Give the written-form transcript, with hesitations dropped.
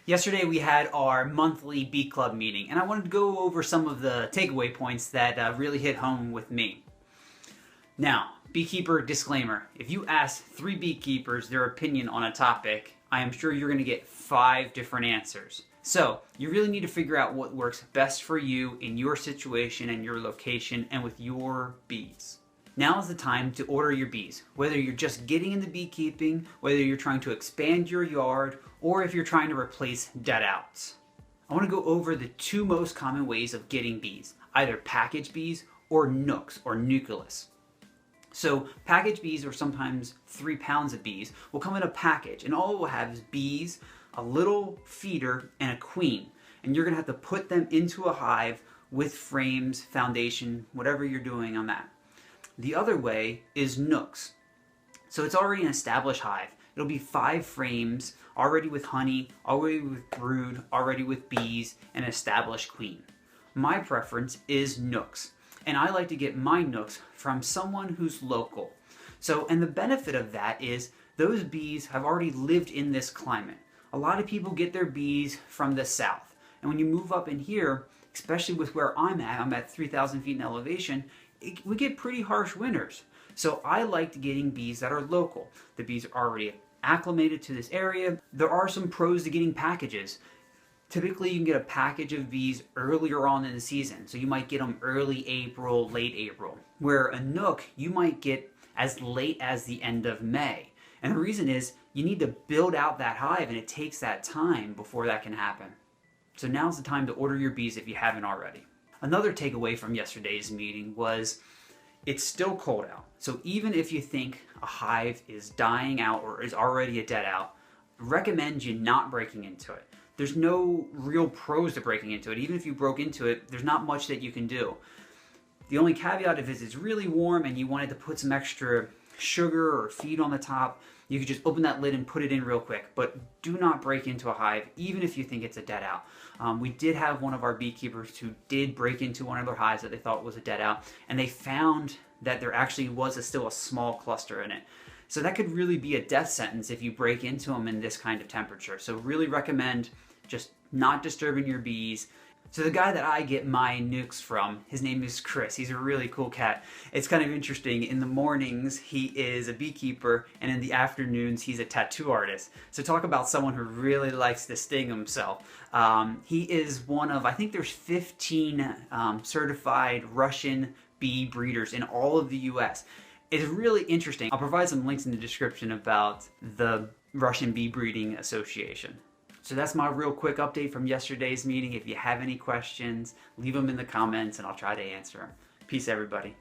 Yesterday we had our monthly bee club meeting, and I wanted to go over some of the takeaway points that really hit home with me. Now, beekeeper disclaimer, if you ask 3 beekeepers their opinion on a topic, I am sure you're going to get 5 different answers. So, you really need to figure out what works best for you in your situation and your location and with your bees. Now is the time to order your bees, whether you're just getting into beekeeping, whether you're trying to expand your yard, or if you're trying to replace dead outs. I want to go over the 2 most common ways of getting bees, either package bees or Nucs or nucleus. So package bees, or sometimes 3 pounds of bees, will come in a package, and all it will have is bees, a little feeder, and a queen. And you're going to have to put them into a hive with frames, foundation, whatever you're doing on that. The other way is Nucs. So it's already an established hive. It'll be 5 frames, already with honey, already with brood, already with bees, and an established queen. My preference is Nucs, and I like to get my Nucs from someone who's local. And the benefit of that is those bees have already lived in this climate. A lot of people get their bees from the south, and when you move up in here, especially with where I'm at 3,000 feet in elevation, we get pretty harsh winters. So I liked getting bees that are local. The bees are already acclimated to this area. There are some pros to getting packages. Typically you can get a package of bees earlier on in the season. So you might get them early April, late April. Where a Nuc you might get as late as the end of May. And the reason is you need to build out that hive, and it takes that time before that can happen. So now's the time to order your bees if you haven't already. Another takeaway from yesterday's meeting was it's still cold out. So even if you think a hive is dying out or is already a dead out, recommend you not breaking into it. There's no real pros to breaking into it. Even if you broke into it, there's not much that you can do. The only caveat if it's really warm and you wanted to put some extra sugar or feed on the top, you could just open that lid and put it in real quick, but do not break into a hive, even if you think it's a dead out. We did have one of our beekeepers who did break into one of their hives that they thought was a dead out, and they found that there actually was still a small cluster in it. So that could really be a death sentence if you break into them in this kind of temperature. So really recommend just not disturbing your bees. So the guy that I get my Nucs from, his name is Chris. He's a really cool cat. It's kind of interesting. In the mornings, he is a beekeeper, and in the afternoons, he's a tattoo artist. So talk about someone who really likes to sting himself. He is one of, I think there's 15 certified Russian bee breeders in all of the US. It's really interesting. I'll provide some links in the description about the Russian Bee Breeding Association. So that's my real quick update from yesterday's meeting. If you have any questions, leave them in the comments and I'll try to answer them. Peace, everybody.